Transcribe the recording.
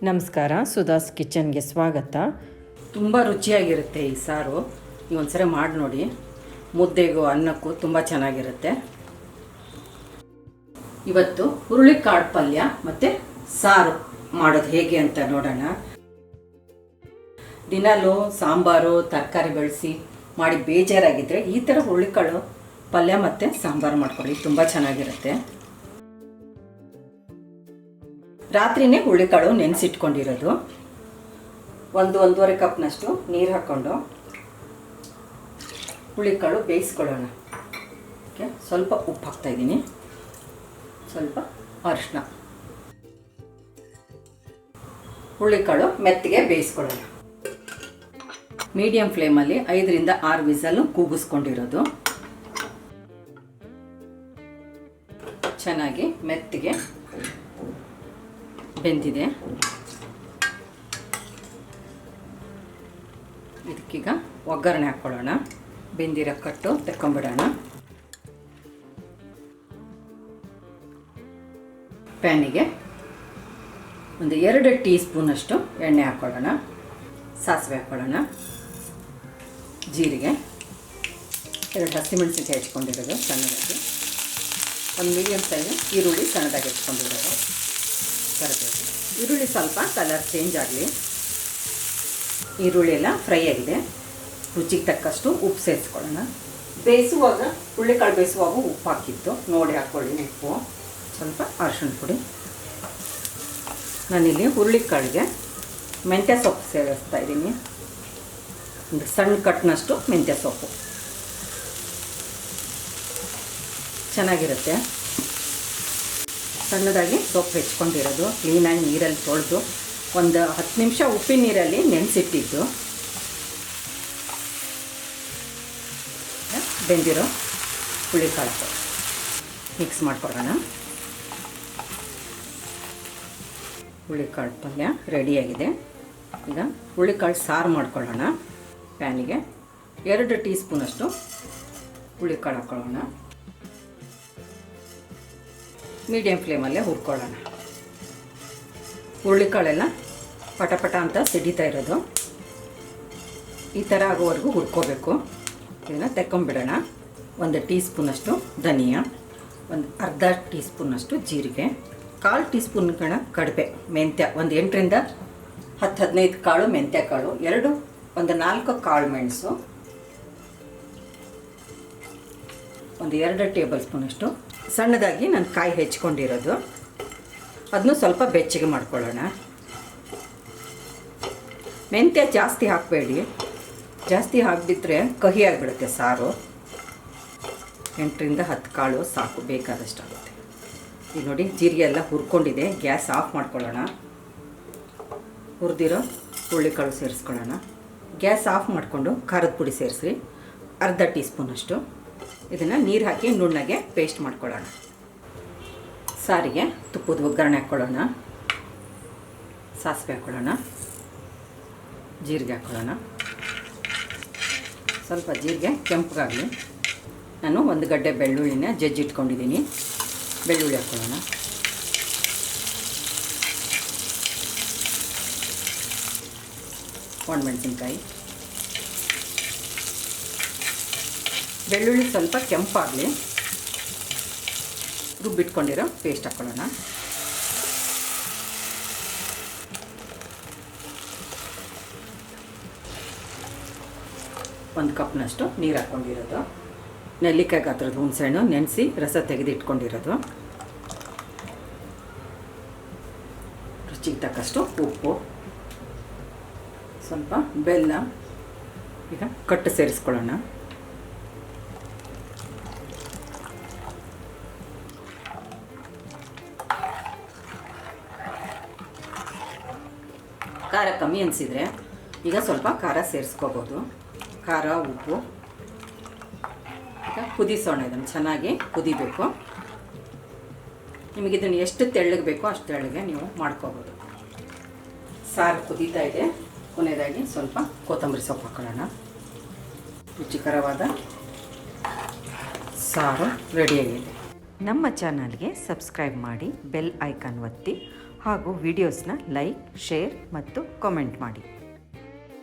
ನಮಸ್ಕಾರ, ಸುಧಾಸ್ ಕಿಚನ್ಗೆ ಸ್ವಾಗತ. ತುಂಬ ರುಚಿಯಾಗಿರುತ್ತೆ ಈ ಸಾರು. ನೀವು ಒಂದ್ಸರಿ ಮಾಡಿ ನೋಡಿ. ಮುದ್ದೆಗೂ ಅನ್ನಕ್ಕೂ ತುಂಬ ಚೆನ್ನಾಗಿರುತ್ತೆ. ಇವತ್ತು ಹುರುಳಿಕಾಳು ಪಲ್ಯ ಮತ್ತು ಸಾರು ಮಾಡೋದು ಹೇಗೆ ಅಂತ ನೋಡೋಣ. ದಿನಾಲೂ ಸಾಂಬಾರು ತರಕಾರಿ ಬೆಳೆಸಿ ಮಾಡಿ ಬೇಜಾರಾಗಿದ್ದರೆ ಈ ಥರ ಹುರುಳಿಕಾಳು ಪಲ್ಯ ಮತ್ತು ಸಾಂಬಾರು ಮಾಡ್ಕೊಳ್ಳಿ, ತುಂಬ ಚೆನ್ನಾಗಿರುತ್ತೆ. ರಾತ್ರಿನೇ ಹುರುಳಿಕಾಳು ನೆನೆಸಿಟ್ಕೊಂಡಿರೋದು. 1-1.5 ಕಪ್ನಷ್ಟು ನೀರು ಹಾಕ್ಕೊಂಡು ಹುರುಳಿಕಾಳು ಬೇಯಿಸ್ಕೊಳ್ಳೋಣ. ಓಕೆ, ಸ್ವಲ್ಪ ಉಪ್ಪು ಹಾಕ್ತಾಯಿದ್ದೀನಿ, ಸ್ವಲ್ಪ ಅರಿಶಿನ. ಹುರುಳಿಕಾಳು ಮೆತ್ತಗೆ ಬೇಯಿಸ್ಕೊಳ್ಳೋಣ. ಮೀಡಿಯಂ ಫ್ಲೇಮಲ್ಲಿ 5-6 ವಿಸಲ್ಲು ಕೂಗಿಸ್ಕೊಂಡಿರೋದು. ಚೆನ್ನಾಗಿ ಮೆತ್ತಗೆ ಬೆಂದಿದೆ. ಇದಕ್ಕೀಗ ಒಗ್ಗರಣೆ ಹಾಕ್ಕೊಳ್ಳೋಣ. ಬೆಂದಿರೋ ಕಟ್ಟು ತೆಕ್ಕೊಂಬಿಡೋಣ. ಪ್ಯಾನಿಗೆ 2 ಟೀ ಸ್ಪೂನಷ್ಟು ಎಣ್ಣೆ ಹಾಕ್ಕೊಳ್ಳೋಣ. ಸಾಸಿವೆ ಹಾಕ್ಕೊಳ್ಳೋಣ. ಜೀರಿಗೆ, 2 ಹಸಿಮೆಣಸಿನಕಾಯಿ ಹೆಚ್ಕೊಂಡಿರೋದು ಸಣ್ಣದಾಗಿ, 1 ಮೀಡಿಯಮ್ ಸೈಜ್ ಈರುಳ್ಳಿ ಸಣ್ಣದಾಗಿ ಹೆಚ್ಕೊಂಡಿರೋದು, ಕರಿಬೇವು. ಈರುಳ್ಳಿ ಸ್ವಲ್ಪ ಕಲರ್ ಚೇಂಜ್ ಆಗಲಿ. ಈರುಳ್ಳಿ ಎಲ್ಲ ಫ್ರೈ ಆಗಿದೆ. ರುಚಿಗೆ ತಕ್ಕಷ್ಟು ಉಪ್ಪು ಸೇರಿಸ್ಕೊಳ್ಳೋಣ. ಬೇಯಿಸುವಾಗ ಹುರುಳಿಕಾಳು ಬೇಯಿಸುವಾಗ ಉಪ್ಪು ಹಾಕಿತ್ತು, ನೋಡಿ ಹಾಕ್ಕೊಳ್ಳಿ ಉಪ್ಪು. ಸ್ವಲ್ಪ ಅರಿಶಿಣ ಪುಡಿ. ನಾನಿಲ್ಲಿ ಹುರುಳಿಕಾಳಿಗೆ ಮೆಂತ್ಯ ಸೊಪ್ಪು ಸೇರಿಸ್ತಾ ಇದ್ದೀನಿ. ಒಂದು ಸಣ್ಣ ಕಟ್ನಷ್ಟು ಮೆಂತ್ಯ ಸೊಪ್ಪು ಚೆನ್ನಾಗಿರುತ್ತೆ. ಸಣ್ಣದಾಗಿ ಸೊಪ್ಪು ಹೆಚ್ಕೊಂಡಿರೋದು, ಕ್ಲೀನಾಗಿ ನೀರಲ್ಲಿ ತೊಳೆದು ಒಂದು 10 ನಿಮಿಷ ಉಪ್ಪಿನ ನೀರಲ್ಲಿ ನೆನೆಸಿಟ್ಟಿದ್ದು. ಬೆಂದಿರೋ ಹುರುಳಿಕಾಳು ಮಿಕ್ಸ್ ಮಾಡ್ಕೊಳ್ಳೋಣ. ಹುರುಳಿಕಾಳು ಪಲ್ಯ ರೆಡಿಯಾಗಿದೆ. ಈಗ ಹುರುಳಿಕಾಳು ಸಾರು ಮಾಡ್ಕೊಳ್ಳೋಣ. ಪ್ಯಾನಿಗೆ 2 ಟೀ ಸ್ಪೂನಷ್ಟು ಹುರುಳಿಕಾಳು ಹಾಕ್ಕೊಳ್ಳೋಣ. ಮೀಡಿಯಂ ಫ್ಲೇಮಲ್ಲೇ ಹುರ್ಕೊಳ್ಳೋಣ. ಹುರುಳಿಕಾಳೆಲ್ಲ ಪಟಪಟ ಅಂತ ಸಿಡಿತಾ ಇರೋದು. ಈ ಥರ ಆಗೋವರೆಗೂ ಹುರ್ಕೋಬೇಕು. ಇದನ್ನು ತೆಕ್ಕೊಂಬಿಡೋಣ. 1 ಟೀ ಸ್ಪೂನಷ್ಟು ಧನಿಯಾ, ಒಂದು ಅರ್ಧ ಟೀ ಸ್ಪೂನಷ್ಟು ಜೀರಿಗೆ, 1/4 ಟೀ ಸ್ಪೂನ್ಗಳ ಕಡಲೆ, ಮೆಂತ್ಯ, ಒಂದು 8-10-15 ಕಾಳು ಮೆಂತ್ಯ ಕಾಳು, 4 ಕಾಳು ಮೆಣಸು, 2 ಟೇಬಲ್ ಸ್ಪೂನಷ್ಟು ಸಣ್ಣದಾಗಿ ನಾನು ಕಾಯಿ ಹೆಚ್ಕೊಂಡಿರೋದು. ಅದನ್ನು ಸ್ವಲ್ಪ ಬೆಚ್ಚಗೆ ಮಾಡ್ಕೊಳ್ಳೋಣ. ಮೆಂತ್ಯ ಜಾಸ್ತಿ ಹಾಕಬೇಡಿ, ಜಾಸ್ತಿ ಹಾಕಿಬಿಟ್ರೆ ಕಹಿ ಆಗಿಬಿಡುತ್ತೆ ಸಾರು. 8-10 ಕಾಳು ಸಾಕು, ಬೇಕಾದಷ್ಟು ಆಗುತ್ತೆ. ಈಗ ನೋಡಿ ಜೀರಿಗೆ ಎಲ್ಲ ಹುರ್ಕೊಂಡಿದೆ. ಗ್ಯಾಸ್ ಆಫ್ ಮಾಡ್ಕೊಳ್ಳೋಣ. ಹುರಿದಿರೋ ಹುರುಳಿಕಾಳು ಸೇರಿಸ್ಕೊಳ್ಳೋಣ. ಗ್ಯಾಸ್ ಆಫ್ ಮಾಡಿಕೊಂಡು ಖಾರದ ಪುಡಿ ಸೇರಿಸಿ, ಅರ್ಧ ಟೀ ಸ್ಪೂನಷ್ಟು. ಇದನ್ನು ನೀರು ಹಾಕಿ ನುಣ್ಣಗೆ ಪೇಸ್ಟ್ ಮಾಡ್ಕೊಳ್ಳೋಣ. ಸಾರಿಗೆ ತುಪ್ಪದ ಒಗ್ಗರಣೆ ಹಾಕ್ಕೊಳ್ಳೋಣ. ಸಾಸಿವೆ ಹಾಕ್ಕೊಳ್ಳೋಣ. ಜೀರಿಗೆ ಹಾಕ್ಕೊಳ್ಳೋಣ. ಸ್ವಲ್ಪ ಜೀರಿಗೆ ಕೆಂಪಗಾಗಲಿ. ನಾನು 1 ಗಡ್ಡೆ ಬೆಳ್ಳುಳ್ಳಿನ ಜಜ್ಜಿಟ್ಕೊಂಡಿದ್ದೀನಿ. ಬೆಳ್ಳುಳ್ಳಿ ಹಾಕ್ಕೊಳ್ಳೋಣ. ಒಣಮೆಣಸಿನ್ಕಾಯಿ. ಬೆಳ್ಳುಳ್ಳಿ ಸ್ವಲ್ಪ ಕೆಂಪಾಗಲಿ. ರುಬ್ಬಿಟ್ಕೊಂಡಿರೋ ಪೇಸ್ಟ್ ಹಾಕ್ಕೊಳ್ಳೋಣ. ಒಂದು ಕಪ್ನಷ್ಟು ನೀರು ಹಾಕ್ಕೊಂಡಿರೋದು. ನೆಲ್ಲಿಕಾಯಿ ಗಾತ್ರದ ಹುಣಸೆಹಣ್ಣು ನೆನೆಸಿ ರಸ ತೆಗೆದಿಟ್ಕೊಂಡಿರೋದು. ರುಚಿಗೆ ತಕ್ಕಷ್ಟು ಉಪ್ಪು, ಸ್ವಲ್ಪ ಬೆಲ್ಲ. ಈಗ ಕಟ್ಟು ಸೇರಿಸ್ಕೊಳ್ಳೋಣ. ಖಾರ ಕಮ್ಮಿ ಅನಿಸಿದರೆ ಈಗ ಸ್ವಲ್ಪ ಖಾರ ಸೇರಿಸ್ಕೋಬೋದು. ಖಾರ, ಉಪ್ಪು. ಈಗ ಕುದಿಸೋಣ. ಇದನ್ನು ಚೆನ್ನಾಗಿ ಕುದಿಬೇಕು. ನಿಮಗಿದನ್ನು ಎಷ್ಟು ತೆಳ್ಳಗೆ ಬೇಕೋ ಅಷ್ಟು ತೆಳ್ಳಗೆ ನೀವು ಮಾಡ್ಕೋಬೋದು. ಸಾರು ಕುದೀತಾ ಇದೆ. ಕೊನೆಯದಾಗಿ ಸ್ವಲ್ಪ ಕೊತ್ತಂಬರಿ ಸೊಪ್ಪು ಹಾಕೊಳ್ಳೋಣ. ರುಚಿಕರವಾದ ಸಾರು ರೆಡಿಯಾಗಿದೆ. ನಮ್ಮ ಚಾನಲ್ಗೆ ಸಬ್ಸ್ಕ್ರೈಬ್ ಮಾಡಿ, ಬೆಲ್ ಐಕಾನ್ ಒತ್ತಿ, ಹಾಗೂ ವಿಡಿಯೋಸ್ನ ಲೈಕ್, ಶೇರ್ ಮತ್ತು ಕಾಮೆಂಟ್ ಮಾಡಿ.